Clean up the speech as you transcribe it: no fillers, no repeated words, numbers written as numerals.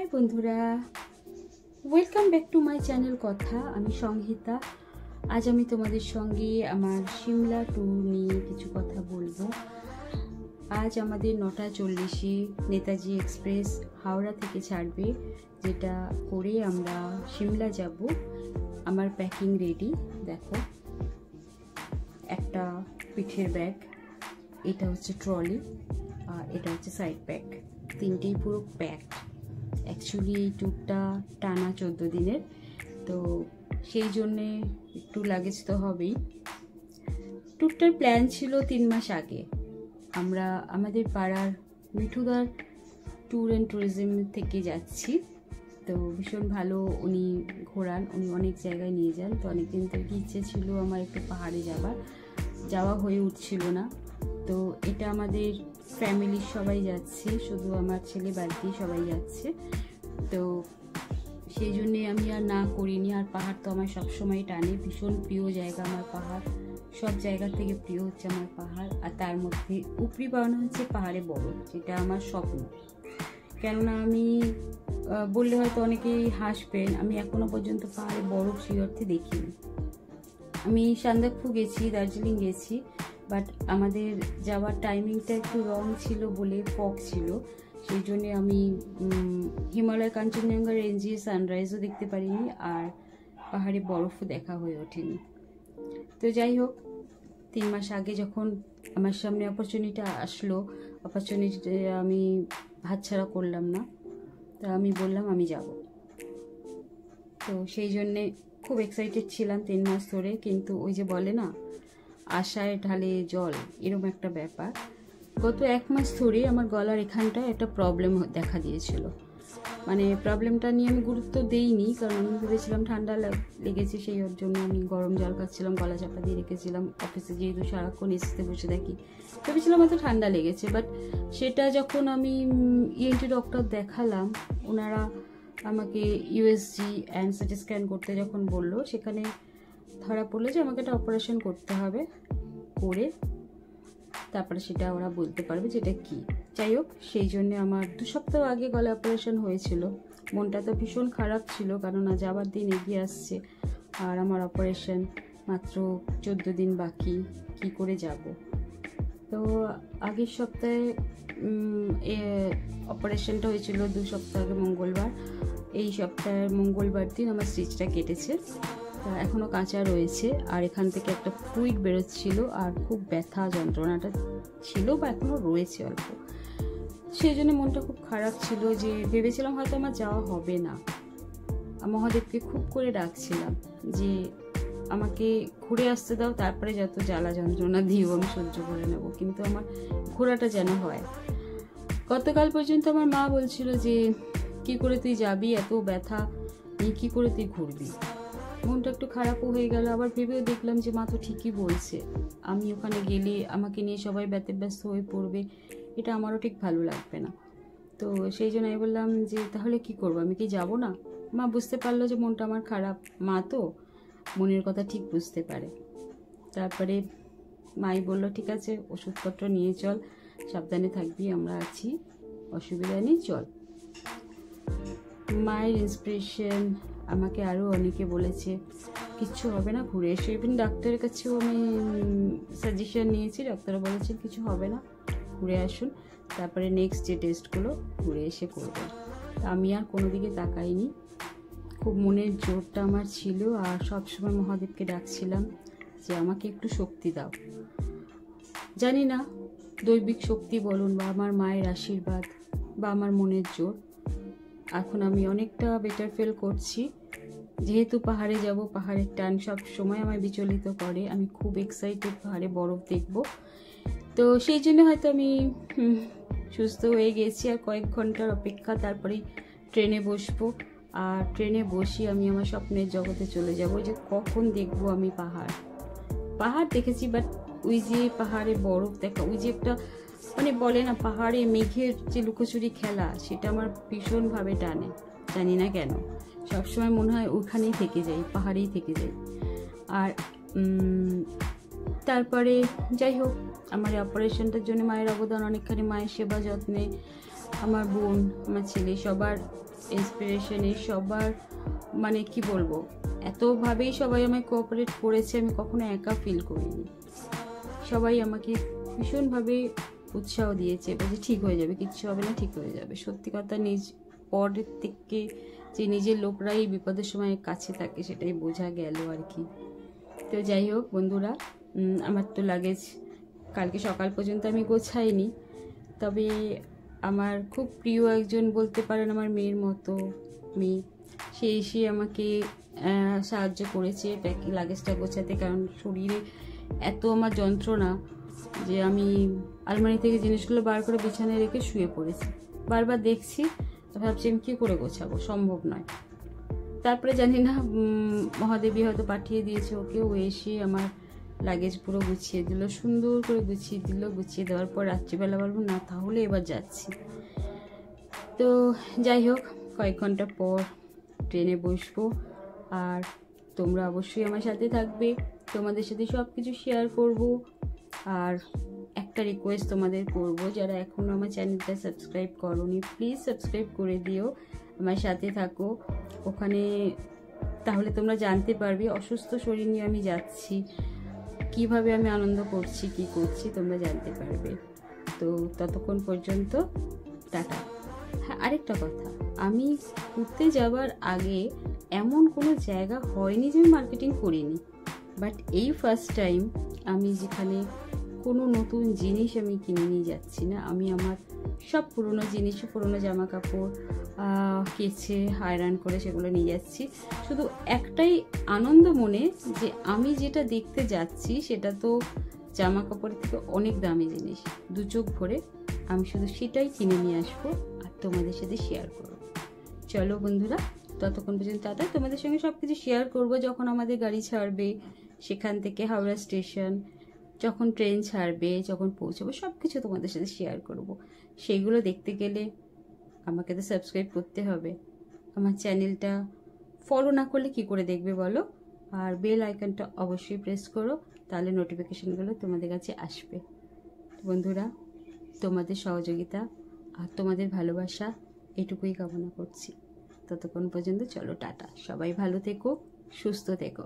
High বন্ধুরা, welcome back to my channel কথা। আমি সংহিতা। আজ আমি তোমাদের সঙ্গে আমার সিমলা ট্যুর নিয়ে কিছু কথা বলবো। আজ আমাদের 9:40-এ নেতাজি এক্সপ্রেস হাওড়া থেকে ছাড়বে, যেটা করে আমরা সিমলা যাব। আমার প্যাকিং রেডি। দেখো, একটা পিঠের ব্যাগ, এটা হচ্ছে ট্রলি, আর এটা হচ্ছে সাইড ব্যাগ। তিনটেই পুরো প্যাক। অ্যাকচুয়ালি এই ট্যুরটা টানা 14 দিনের, তো সেই জন্যে একটু লাগেজ তো হবেই। ট্যুরটার প্ল্যান ছিল 3 মাস আগে। আমরা আমাদের পাড়ার মিঠুদার ট্যুর অ্যান্ড ট্যুরিজম থেকে যাচ্ছি। তো ভীষণ ভালো উনি ঘোরান, উনি অনেক জায়গায় নিয়ে যান। তো অনেকদিন থেকে ইচ্ছে ছিল আমার একটু পাহাড়ে যাওয়া হয়ে উঠছিল না। তো এটা আমাদের ফ্যামিলির সবাই যাচ্ছে, শুধু আমার ছেলে বাদ দিয়ে সবাই যাচ্ছে। তো সেই জন্যে আমি আর না করিনি। আর পাহাড় তো আমার সবসময় টানে, ভীষণ প্রিয় জায়গা আমার পাহাড়। সব জায়গা থেকে প্রিয় হচ্ছে আমার পাহাড়। আর তার মধ্যে উপরি পাওনা হচ্ছে পাহাড়ে বরফ, যেটা আমার স্বপ্ন। কেননা আমি বললে হয়তো অনেকেই হাসবেন, আমি এখনো পর্যন্ত পাহাড়ে বরফ সেই অর্থে দেখিনি। আমি সান্দাকফু গেছি, দার্জিলিং গেছি, বাট আমাদের যাওয়ার টাইমিংটা একটু রং ছিল বলে, ফগ ছিল। সেই জন্যে আমি হিমালয় কাঞ্চনজঙ্ঘা রেঞ্জে সানরাইজও দেখতে পারিনি, আর পাহাড়ে বরফও দেখা হয়ে ওঠেনি। তো যাই হোক, 3 মাস আগে যখন আমার সামনে অপরচুনিটি আসলো, অপরচুনিটি আমি হাতছাড়া করলাম না। তা আমি বললাম আমি যাব। তো সেই জন্যে খুব এক্সাইটেড ছিলাম 3 মাস ধরে। কিন্তু ওই যে বলে না, আশায় ঢালে জল, এরকম একটা ব্যাপার। গত 1 মাস ধরে আমার গলার এখানটায় একটা প্রবলেম দেখা দিয়েছিল। মানে প্রবলেমটা নিয়ে আমি গুরুত্ব দেইনি, কারণ আমি ভেবেছিলাম ঠান্ডা লেগেছে, সেই জন্য আমি গরম জল খাচ্ছিলাম, গলা চাপা দিয়ে রেখেছিলাম। অফিসে যেহেতু সারাক্ষণ এসিতে বসে থাকি, ভেবেছিলাম হয়তো ঠান্ডা লেগেছে। বাট সেটা যখন আমি ইএনটি ডক্টর দেখালাম, ওনারা আমাকে ইউএসজি অ্যান্ড সিটি স্ক্যান করতে যখন বললো, সেখানে ধরা পড়লো যে আমাকে একটা অপারেশন করতে হবে। করে তারপরে সেটা ওরা বলতে পারবে যেটা কি। যাই হোক, সেই জন্য আমার 2 সপ্তাহ আগে গলা অপারেশন হয়েছিল। মনটা তো ভীষণ খারাপ ছিল, কারণ যাওয়ার দিন এগিয়ে আসছে আর আমার অপারেশন মাত্র 14 দিন বাকি। কি করে যাব? তো আগের সপ্তাহে অপারেশনটা হয়েছিল 2 সপ্তাহ আগে মঙ্গলবার। এই সপ্তাহের মঙ্গলবার দিন আমার স্টিচটা কেটেছে, তা এখনও কাঁচা রয়েছে। আর এখান থেকে একটা ফ্লুইড বেরোচ্ছিল, আর খুব ব্যথা যন্ত্রণাটা ছিল, বা এখনও রয়েছে অল্প। সেই জন্য মনটা খুব খারাপ ছিল, যে ভেবেছিলাম হয়তো আমার যাওয়া হবে না। মহাদেবকে খুব করে ডাকছিলাম যে আমাকে ঘুরে আসতে দাও, তারপরে যত জ্বালা যন্ত্রণা দিও আমি সহ্য করে নেব, কিন্তু আমার ঘোরাটা যেন হয়। গতকাল পর্যন্ত আমার মা বলছিল যে কি করে তুই যাবি, এত ব্যথা নিয়ে কি করে তুই ঘুরবি। মনটা একটু খারাপও হয়ে গেল। আবার ভেবেও দেখলাম যে মা তো ঠিকই বলছে, আমি ওখানে গেলে আমাকে নিয়ে সবাই ব্যস্ত হয়ে পড়বে, এটা আমারও ঠিক ভালো লাগবে না। তো সেই জন্য আমি বললাম যে তাহলে কি করবো, আমি কি যাব না? মা বুঝতে পারলো যে মনটা আমার খারাপ, মা তো মনের কথা ঠিক বুঝতে পারে। তারপরে মাই বললো ঠিক আছে, ওষুধপত্র নিয়ে চল, সাবধানে থাকবি, আমরা আছি, অসুবিধা নেই, চল। মায়ের ইন্সপিরেশন আমাকে আরও অনেকে বলেছে কিচ্ছু হবে না, ঘুরে এসে। ইভেন ডাক্তারের কাছেও আমি সাজেশন নিয়েছি, ডাক্তারও বলেছেন কিছু হবে না, ঘুরে আসুন, তারপরে নেক্সট যে টেস্টগুলো ঘুরে এসে করবেন। আমি আর কোনো দিকে তাকাইনি। খুব মনের জোরটা আমার ছিল, আর সবসময় মহাদেবকে ডাকছিলাম যে আমাকে একটু শক্তি দাও। জানি না দৈবিক শক্তি বলুন, বা আমার মায়ের আশীর্বাদ, বা আমার মনের জোর, এখন আমি অনেকটা বেটার ফিল করছি। যেহেতু পাহাড়ে যাব, পাহাড়ের টান সব সময় আমায় বিচলিত করে। আমি খুব এক্সাইটেড পাহাড়ে বরফ দেখব। তো সেই জন্য হয়তো আমি সুস্থ হয়ে গেছি। আর কয়েক ঘন্টার অপেক্ষা, তারপরেই ট্রেনে বসবো। আর ট্রেনে বসি আমি আমার স্বপ্নের জগতে চলে যাব, যে কখন দেখবো আমি পাহাড় দেখেছি, বাট ওই যে পাহাড়ে বরফ দেখা, ওই যে একটা মানে বলে না পাহাড়ে মেঘের যে লুকোচুরি খেলা, সেটা আমার ভীষণভাবে টানে। জানি না কেন, সবসময় মনে হয় ওখানেই থেকে যাই, পাহাড়েই থেকে যাই। আর তারপরে যাই হোক, আমার অপারেশনটার জন্য মায়ের অবদান অনেকখানি। মায়ের সেবা যত্নে আমার বোন, আমার ছেলে, সবার ইন্সপিরেশনে, সবার মানে কি বলবো, এতভাবেই সবাই আমায় কোঅপারেট করেছে, আমি কখনো একা ফিল করিনি। সবাই আমাকে ভীষণভাবে উৎসাহ দিয়েছে, বলছে ঠিক হয়ে যাবে, কিচ্ছু হবে না, ঠিক হয়ে যাবে। সত্যি কথা, পরের থেকে যে নিজের লোকরাই বিপদের সময় কাছে থাকে সেটাই বোঝা গেল আর কি। তো যাই হোক বন্ধুরা, আমার তো লাগেজ কালকে সকাল পর্যন্ত আমি গোছাইনি, তবে আমার খুব প্রিয় একজন বলতে পারেন, আমার মেয়ের মতো মেয়ে, সে এসে আমাকে সাহায্য করেছে লাগেজটা গোছাতে। কারণ শরীরে এত আমার যন্ত্রণা যে আমি আলমারি থেকে জিনিসগুলো বার করে বিছানায় রেখে শুয়ে পড়েছি। বারবার দেখছি, ভাবছি আমি কী করে গোছাবো, সম্ভব নয়। তারপরে জানি না মহাদেবী হয়তো পাঠিয়ে দিয়েছে ওকে, ও এসে আমার লাগেজ পুরো গুছিয়ে দিল, সুন্দর করে গুছিয়ে দিল। গুছিয়ে দেওয়ার পর রাত্রিবেলা বলবো না তাহলে এবার যাচ্ছি। তো যাই হোক, কয়েক ঘন্টা পর ট্রেনে বসবো, আর তোমরা অবশ্যই আমার সাথে থাকবে, তোমাদের সাথে সব কিছু শেয়ার করব। আর একটা রিকোয়েস্ট তোমাদের করব, যারা এখনও আমার চ্যানেলটা সাবস্ক্রাইব করোনি, প্লিজ সাবস্ক্রাইব করে দিও, আমার সাথে থাকো ওখানে, তাহলে তোমরা জানতে পারবে অসুস্থ শরীর নিয়ে আমি যাচ্ছি, কিভাবে আমি আনন্দ করছি, কি করছি, তোমরা জানতে পারবে। তো ততক্ষণ পর্যন্ত টাটা। হ্যাঁ, আরেকটা কথা, আমি ঘুরতে যাওয়ার আগে এমন কোনো জায়গা হয়নি যে আমি মার্কেটিং করিনি, বাট এই ফার্স্ট টাইম আমি যেখানে কোনো নতুন জিনিস আমি কিনে নিয়ে যাচ্ছি না। আমি আমার সব পুরনো জিনিস, পুরনো জামা কাপড় কেচে আয়রন করে সেগুলো নিয়ে যাচ্ছি। শুধু একটাই আনন্দ মনে, যে আমি যেটা দেখতে যাচ্ছি সেটা তো জামা কাপড়ের থেকে অনেক দামি জিনিস, দু চোখ ভরে আমি শুধু সেটাই কিনে নিয়ে আসবো আর তোমাদের সাথে শেয়ার করবো। চলো বন্ধুরা, ততক্ষণ পর্যন্ত টাটা। তোমাদের সঙ্গে সব কিছু শেয়ার করবো, যখন আমাদের গাড়ি ছাড়বে সেখান থেকে হাওড়া স্টেশন, যখন ট্রেন ছাড়বে, যখন পৌঁছাবো, সব কিছু তোমাদের সাথে শেয়ার করব। সেইগুলো দেখতে গেলে আমাকে তো সাবস্ক্রাইব করতে হবে। আমার চ্যানেলটা ফলো না করলে কি করে দেখবে বলো? আর বেল আইকনটা অবশ্যই প্রেস করো, তাহলে নোটিফিকেশানগুলো তোমাদের কাছে আসবে। বন্ধুরা, তোমাদের সহযোগিতা আর তোমাদের ভালোবাসা এটুকুই কামনা করছি। ততক্ষণ পর্যন্ত চলো টাটা, সবাই ভালো থেকো, সুস্থ থেকো।